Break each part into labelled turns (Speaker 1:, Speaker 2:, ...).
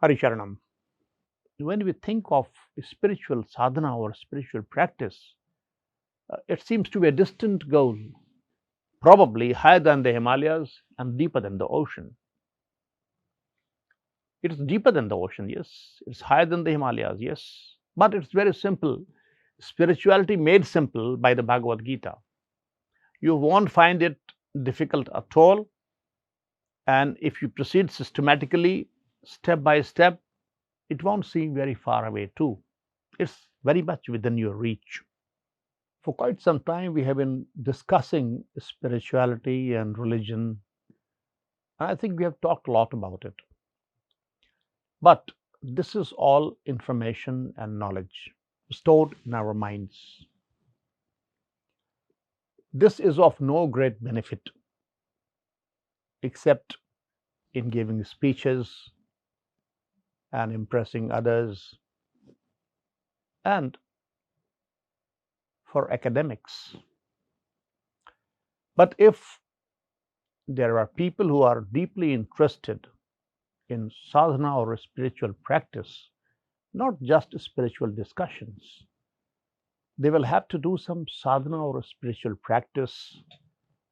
Speaker 1: Harisharanam. When we think of spiritual sadhana or spiritual practice, it seems to be a distant goal, probably higher than the Himalayas and deeper than the ocean. It is deeper than the ocean, yes. It's higher than the Himalayas, yes. But it's very simple. Spirituality made simple by the Bhagavad Gita. You won't find it difficult at all. And if you proceed systematically, step by step, it won't seem very far away, too. It's very much within your reach. For quite some time, we have been discussing spirituality and religion. I think we have talked a lot about it. But this is all information and knowledge stored in our minds. This is of no great benefit except in giving speeches and impressing others and for academics. But if there are people who are deeply interested in sadhana or spiritual practice, not just spiritual discussions, they will have to do some sadhana or spiritual practice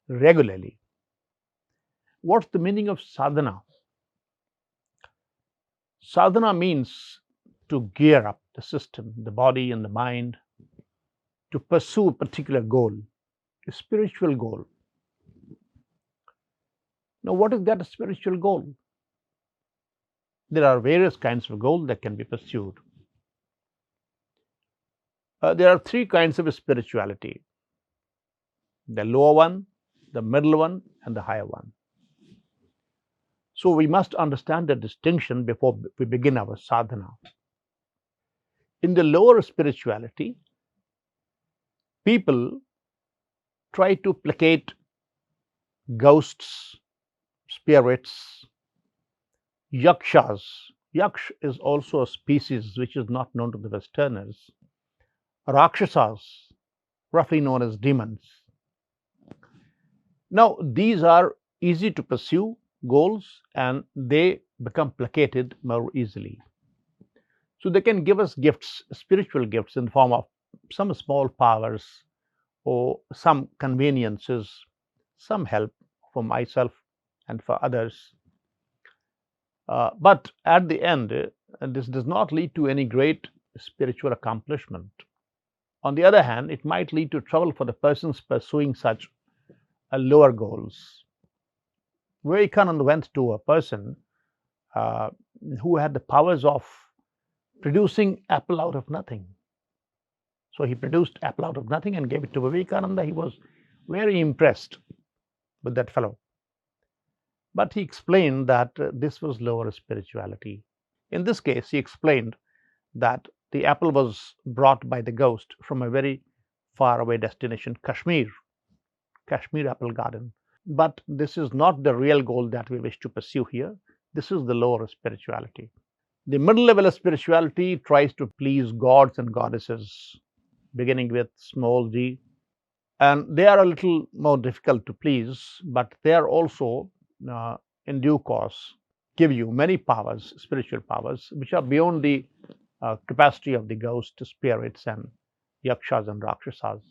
Speaker 1: regularly. What's the meaning of sadhana? Sadhana means to gear up the system, the body and the mind, to pursue a particular goal, a spiritual goal. Now, what is that spiritual goal? There are various kinds of goals that can be pursued. There are three kinds of spirituality: the lower one, the middle one, and the higher one. So we must understand the distinction before we begin our sadhana. In the lower spirituality, people try to placate ghosts, spirits, yakshas. Yaksh is also a species which is not known to the Westerners. Rakshasas, roughly known as demons. Now, these are easy to pursue goals and they become placated more easily. So they can give us gifts, spiritual gifts, in the form of some small powers or some conveniences, some help for myself and for others. But at the end, this does not lead to any great spiritual accomplishment. On the other hand, it might lead to trouble for the persons pursuing such lower goals. Vivekananda went to a person who had the powers of producing apple out of nothing. So he produced apple out of nothing and gave it to Vivekananda. He was very impressed with that fellow. But he explained that this was lower spirituality. In this case, he explained that the apple was brought by the ghost from a very far away destination, Kashmir apple garden. But this is not the real goal that we wish to pursue here. This is the lower spirituality. The middle level of spirituality tries to please gods and goddesses, beginning with small g. And they are a little more difficult to please, but they are also, in due course, give you many powers, spiritual powers, which are beyond the capacity of the ghost, spirits, and yakshas and rakshasas.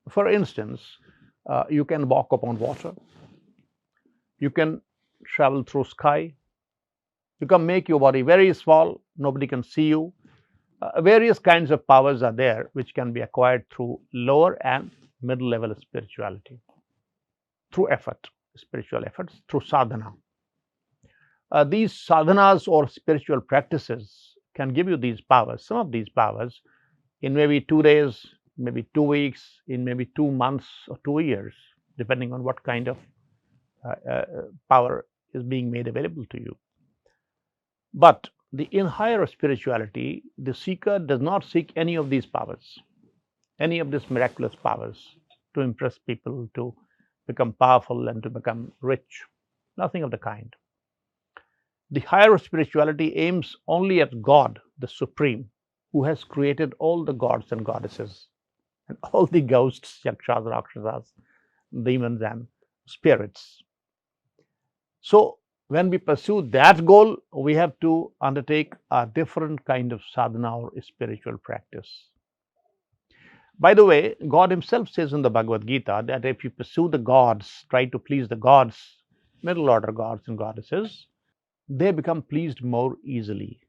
Speaker 1: For instance, you can walk upon water, you can travel through sky, you can make your body very small, nobody can see you. Various kinds of powers are there which can be acquired through lower and middle level spirituality, through effort, spiritual efforts, through sadhana. These sadhanas or spiritual practices can give you these powers, some of these powers, in maybe 2 days, maybe 2 weeks, in maybe 2 months or 2 years, depending on what kind of power is being made available to you. But in higher spirituality, the seeker does not seek any of these powers, any of these miraculous powers to impress people, to become powerful and to become rich. Nothing of the kind. The higher spirituality aims only at God, the Supreme, who has created all the gods and goddesses and all the ghosts, yakshas, rakshasas, demons, and spirits. So When we pursue that goal, we have to undertake a different kind of sadhana or spiritual practice. By the way, God Himself says in the Bhagavad Gita that if you pursue the gods, try to please the gods, middle order gods and goddesses, they become pleased more easily.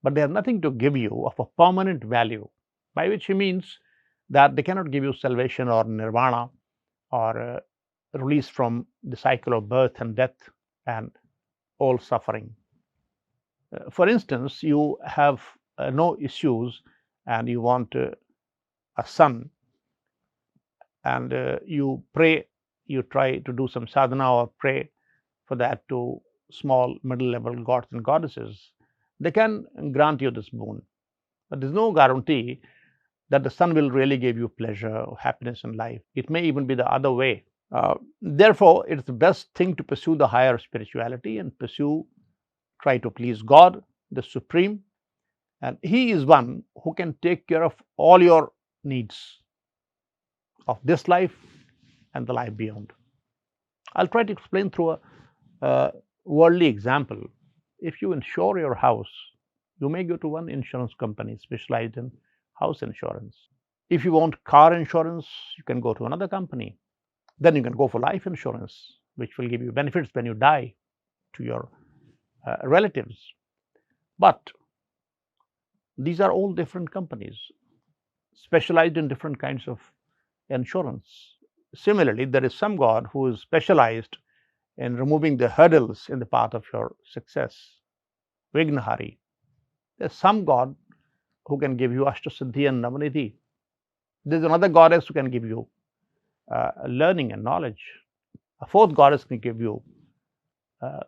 Speaker 1: But they have nothing to give you of a permanent value, by which He means that they cannot give you salvation or nirvana or release from the cycle of birth and death and all suffering. For instance, you have no issues and you want a son, and you pray, you try to do some sadhana or pray for that to small middle level gods and goddesses. They can grant you this boon, but there's no guarantee that the son will really give you pleasure or happiness in life. It may even be the other way. Therefore, it's the best thing to pursue the higher spirituality and try to please God, the Supreme, and He is one who can take care of all your needs of this life and the life beyond. I'll try to explain through a worldly example. If you insure your house, you may go to one insurance company specialized in house insurance. If you want car insurance, you can go to another company. Then you can go for life insurance, which will give you benefits when you die to your relatives. But these are all different companies specialized in different kinds of insurance. Similarly, there is some God who is specialized in removing the hurdles in the path of your success, Vignahari. There's some God who can give you Ashtasiddhi and Navanidhi. There's another goddess who can give you learning and knowledge. A fourth goddess can give you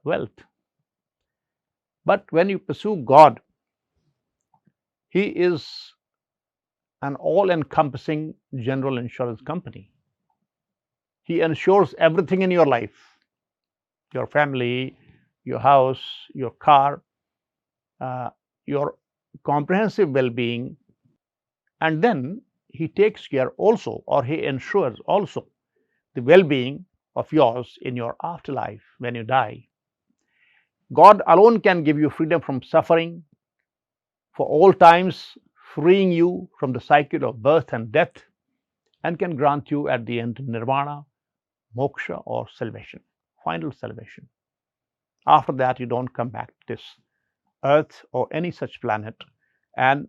Speaker 1: wealth. But when you pursue God, He is an all encompassing general insurance company. He insures everything in your life, your family, your house, your car, your comprehensive well being. And then He takes care also, or He ensures also, the well being of yours in your afterlife when you die. God alone can give you freedom from suffering for all times, freeing you from the cycle of birth and death, and can grant you at the end nirvana, moksha, or salvation, final salvation. After that, you don't come back to this earth or any such planet and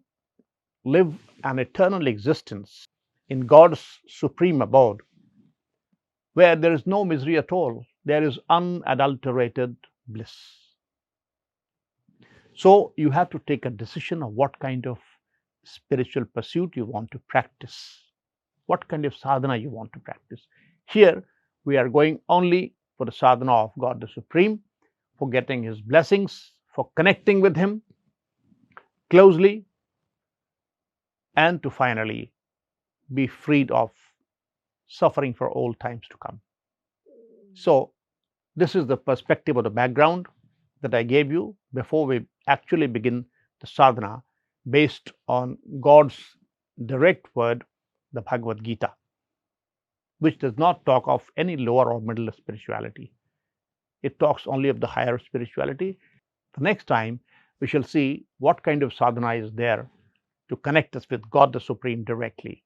Speaker 1: live an eternal existence in God's supreme abode, where there is no misery at all. There is unadulterated bliss. So you have to take a decision of what kind of spiritual pursuit you want to practice, what kind of sadhana you want to practice. Here, we are going only for the sadhana of God the Supreme, for getting His blessings, for connecting with Him closely, and to finally be freed of suffering for all times to come. So, this is the perspective of the background that I gave you before we actually begin the sadhana based on God's direct word, the Bhagavad Gita, which does not talk of any lower or middle spirituality. It talks only of the higher spirituality. The next time, we shall see what kind of sadhana is there to connect us with God the Supreme directly.